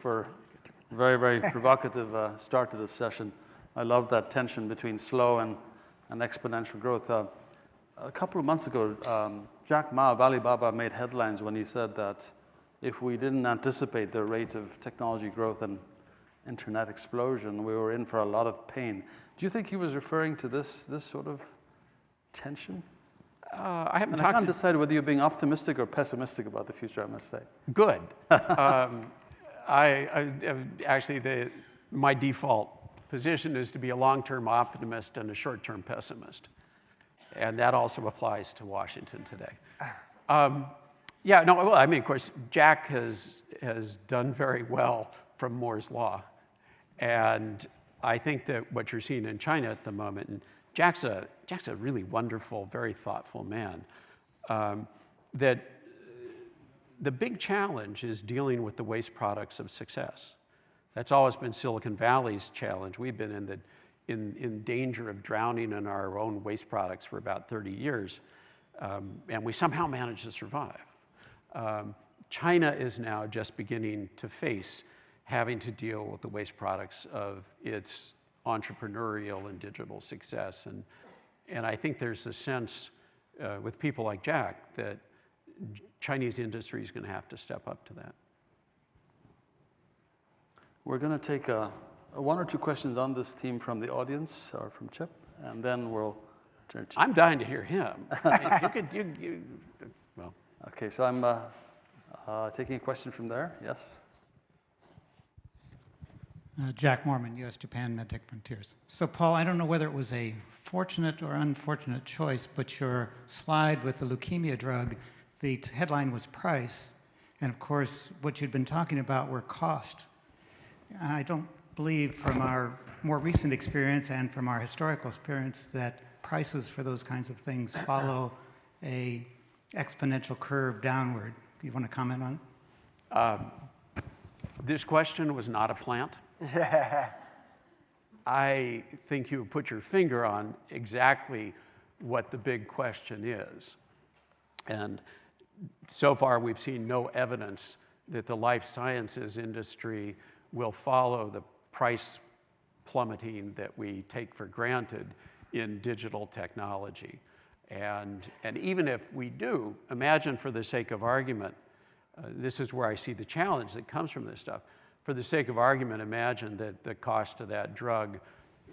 for a very, very provocative start to this session. I love that tension between slow and exponential growth. A couple of months ago, Jack Ma of Alibaba made headlines when he said that if we didn't anticipate the rate of technology growth and internet explosion, we were in for a lot of pain. Do you think he was referring to this sort of tension? I haven't I can't decide whether you're being optimistic or pessimistic about the future, I must say. Good. Actually, my default position is to be a long-term optimist and a short-term pessimist. And that also applies to Washington today. Yeah, no, well, I mean, of course, Jack has done very well from Moore's Law. And I think that what you're seeing in China at the moment, and Jack's a really wonderful, very thoughtful man, that the big challenge is dealing with the waste products of success. That's always been Silicon Valley's challenge. We've been in danger of drowning in our own waste products for about 30 years, and we somehow managed to survive. China is now just beginning to face having to deal with the waste products of its entrepreneurial and digital success. And I think there's a sense with people like Jack that Chinese industry is going to have to step up to that. We're going to take one or two questions on this theme from the audience or from Chip, and then we'll turn to you. I'm dying to hear him. Well. Okay, so I'm taking a question from there. Yes? Jack Mormon, U.S.-Japan MedTech Frontiers. So, Paul, I don't know whether it was a fortunate or unfortunate choice, but your slide with the leukemia drug, the headline was price, and of course, what you'd been talking about were cost. I don't believe from our more recent experience and from our historical experience that prices for those kinds of things follow a exponential curve downward. Do you want to comment on it? This question was not a plant. I think you put your finger on exactly what the big question is. And so far, we've seen no evidence that the life sciences industry will follow the price plummeting that we take for granted in digital technology. And even if we do, imagine for the sake of argument, this is where I see the challenge that comes from this stuff. For the sake of argument, imagine that the cost of that drug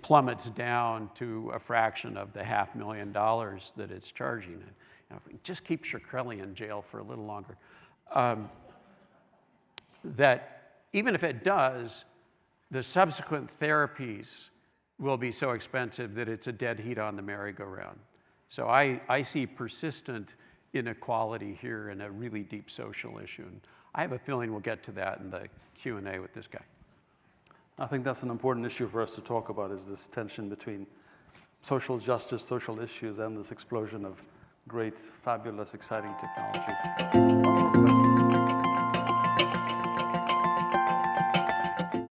plummets down to a fraction of the $500,000 that it's charging. And, if we just keep Shkreli in jail for a little longer, that even if it does, the subsequent therapies will be so expensive that it's a dead heat on the merry-go-round. So I see persistent inequality here and a really deep social issue. And I have a feeling we'll get to that in the Q&A with this guy. I think that's an important issue for us to talk about, is this tension between social justice, social issues, and this explosion of great, fabulous, exciting technology.